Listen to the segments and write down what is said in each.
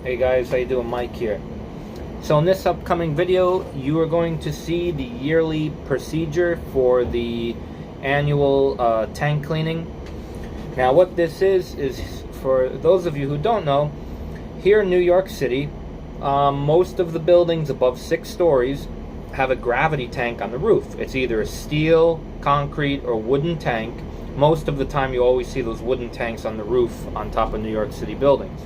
Hey guys, how you doing? Mike here. So in this upcoming video, you are going to see the yearly procedure for the annual tank cleaning. Now what this is for those of you who don't know, here in New York City, most of the buildings above 6 stories have a gravity tank on the roof. It's either a steel, concrete, or wooden tank. Most of the time you always see those wooden tanks on the roof on top of New York City buildings.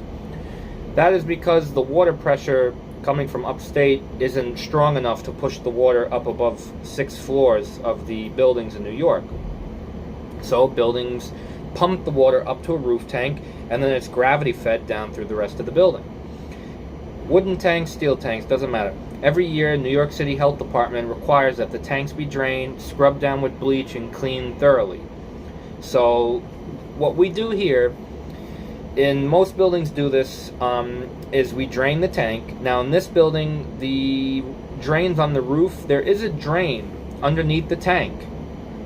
That is because the water pressure coming from upstate isn't strong enough to push the water up above 6 floors of the buildings in New York. So buildings pump the water up to a roof tank, and then it's gravity fed down through the rest of the building. Wooden tanks, steel tanks, doesn't matter. Every year, New York City Health Department requires that the tanks be drained, scrubbed down with bleach, and cleaned thoroughly. So what we do here, in most buildings do this, is we drain the tank. Now in this building, the drains on the roof, there is a drain underneath the tank,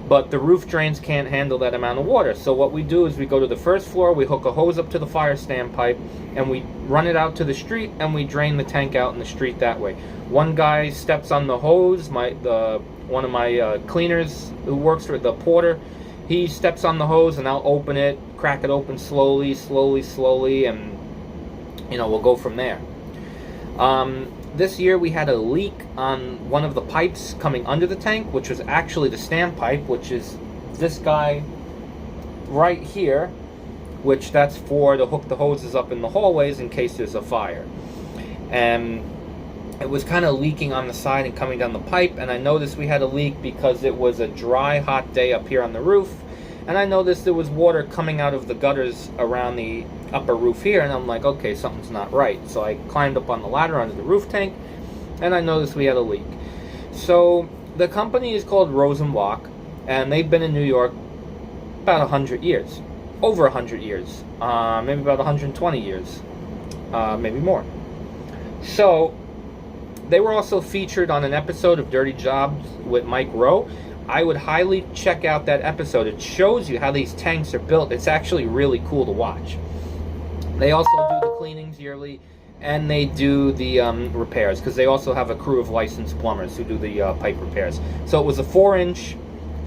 but the roof drains can't handle that amount of water. So what we do is we go to the first floor, we hook a hose up to the fire standpipe, and we run it out to the street, and we drain the tank out in the street that way. One guy steps on the hose, one of my cleaners who works for the porter, he steps on the hose, and I'll open it, crack it open slowly, and we'll go from there. This year we had a leak on one of the pipes coming under the tank, which was actually the standpipe, which is this guy right here, which that's for to hook the hoses up in the hallways in case there's a fire. And it was kind of leaking on the side and coming down the pipe, and I noticed we had a leak because it was a dry, hot day up here on the roof, and I noticed there was water coming out of the gutters around the upper roof here, and I'm like, okay, something's not right. So I climbed up on the ladder under the roof tank, and I noticed we had a leak. So the company is called Rosenbach, and they've been in New York about 100 years. Over 100 years. Maybe about 120 years. Maybe more. So they were also featured on an episode of Dirty Jobs with Mike Rowe. I would highly check out that episode. It shows you how these tanks are built. It's actually really cool to watch. They also do the cleanings yearly, and they do the repairs, because they also have a crew of licensed plumbers who do the pipe repairs. So it was a 4-inch,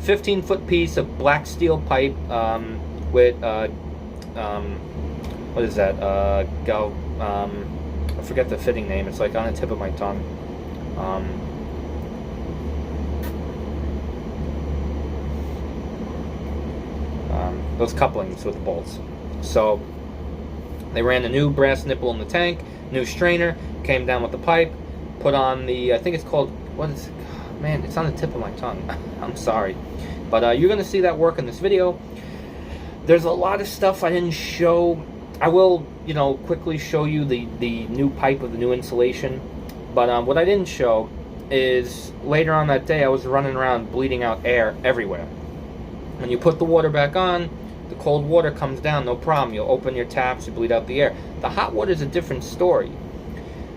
15-foot piece of black steel pipe with, what is that? I forget the fitting name. It's like on the tip of my tongue. Those couplings with the bolts. So they ran a new brass nipple in the tank, new strainer, came down with the pipe, put on the, I think it's called, what is it? Man, it's on the tip of my tongue. I'm sorry. But you're going to see that work in this video. There's a lot of stuff I didn't show. I will, quickly show you the new pipe with the new insulation. But what I didn't show is later on that day I was running around bleeding out air everywhere. When you put the water back on, the cold water comes down, no problem. You'll open your taps, you bleed out the air. The hot water is a different story.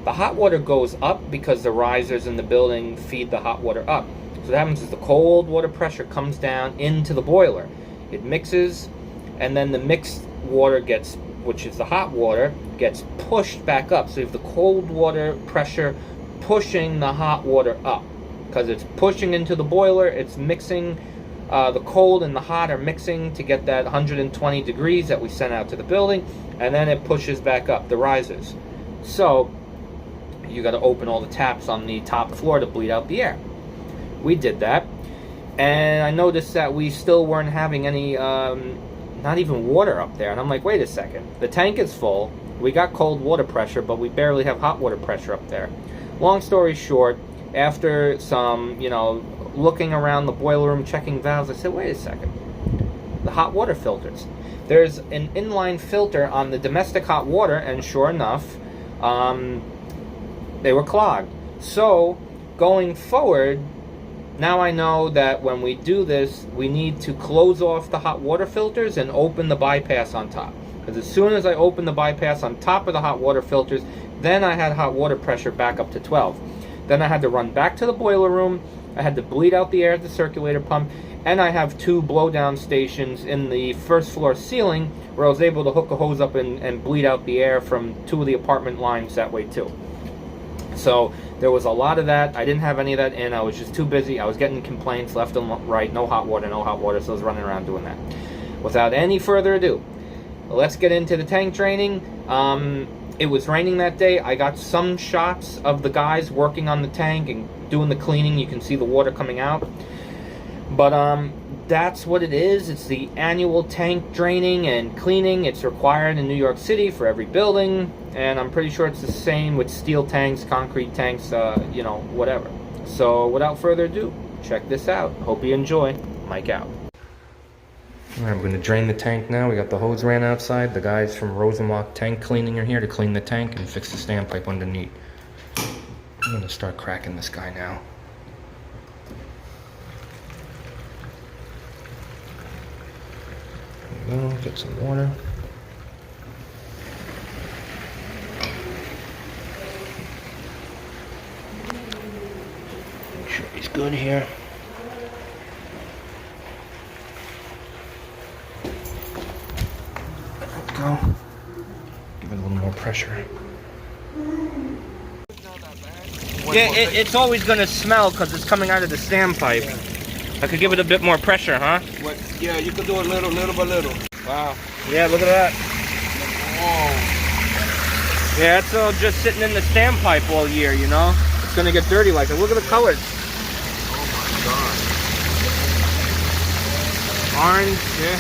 The hot water goes up because the risers in the building feed the hot water up. So what happens is the cold water pressure comes down into the boiler. It mixes, and then the mixed water gets, which is the hot water, gets pushed back up. So you have the cold water pressure pushing the hot water up. Because it's pushing into the boiler, it's mixing. The cold and the hot are mixing to get that 120 degrees that we sent out to the building, and then it pushes back up the risers. So you got to open all the taps on the top floor to bleed out the air. We did that, and I noticed that we still weren't having any, not even water up there. And I'm like, wait a second, the tank is full, we got cold water pressure, but we barely have hot water pressure up there. Long story short, after some, looking around the boiler room, checking valves, I said, wait a second, the hot water filters. There's an inline filter on the domestic hot water, and sure enough, they were clogged. So going forward, now I know that when we do this, we need to close off the hot water filters and open the bypass on top. Because as soon as I opened the bypass on top of the hot water filters, then I had hot water pressure back up to 12. Then I had to run back to the boiler room, I had to bleed out the air at the circulator pump, And I have 2 blowdown stations in the first floor ceiling where I was able to hook a hose up and bleed out the air from 2 of the apartment lines that way too. So there was a lot of that. I didn't have any of that in. I was just too busy. I was getting complaints left and right. No hot water, no hot water. So I was running around doing that. Without any further ado, let's get into the tank draining. It was raining that day. I got some shots of the guys working on the tank and doing the cleaning. You can see the water coming out. But that's what it is. It's the annual tank draining and cleaning. It's required in New York City for every building. And I'm pretty sure it's the same with steel tanks, concrete tanks, you know, whatever. So without further ado, check this out. Hope you enjoy. Mike out. All right, we're going to drain the tank now. We got the hose ran outside. The guys from Rosenbach Tank Cleaning are here to clean the tank and fix the standpipe underneath. I'm going to start cracking this guy now. There we go. Get some water. Make sure he's good here. Go. Give it a little more pressure. Yeah, it's always going to smell because it's coming out of the standpipe. Yeah. I could give it a bit more pressure, huh? Yeah, you could do it little by little. Wow. Yeah, look at that. Whoa. Yeah, it's all just sitting in the standpipe all year, you know? It's going to get dirty like that. Look at the colors. Oh my God. Orange, yeah.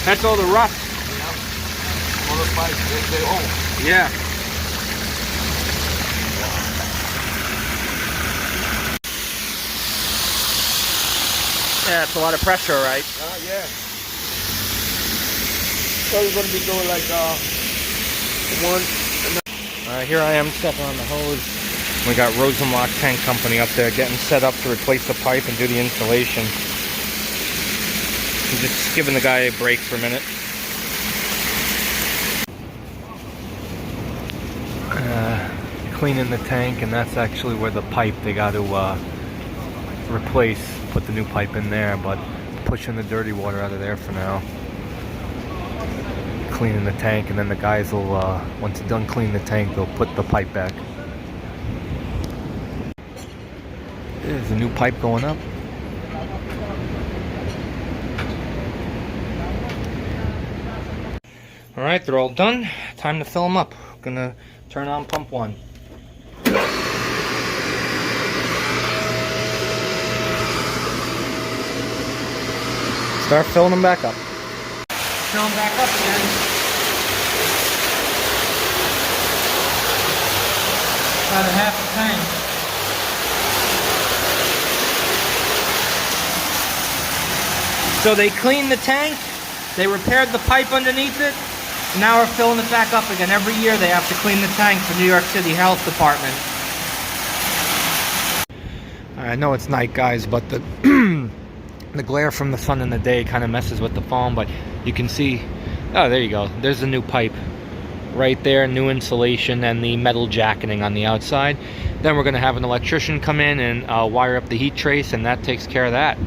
That's all the rust. All the pipes, they own. Yeah. Yeah, it's a lot of pressure, right? Yeah. So you're gonna be doing like one. Here I am stepping on the hose. We got Rosenbach Tank Company up there getting set up to replace the pipe and do the installation. I'm just giving the guy a break for a minute. Cleaning the tank, and that's actually where the pipe they got to replace, put the new pipe in there, but pushing the dirty water out of there for now. Cleaning the tank, and then the guys will, once they're done cleaning the tank, they'll put the pipe back. There's a new pipe going up. Alright, they're all done. Time to fill them up. Gonna turn on pump 1. Start filling them back up. Fill them back up again. About a half a tank. So they cleaned the tank, they repaired the pipe underneath it, and now we're filling it back up again. Every year they have to clean the tank for New York City Health Department. I know it's night, guys, but the the glare from the sun in the day kind of messes with the phone, but you can see, oh, there you go. There's the new pipe right there, new insulation and the metal jacketing on the outside. Then we're going to have an electrician come in and wire up the heat trace, and that takes care of that.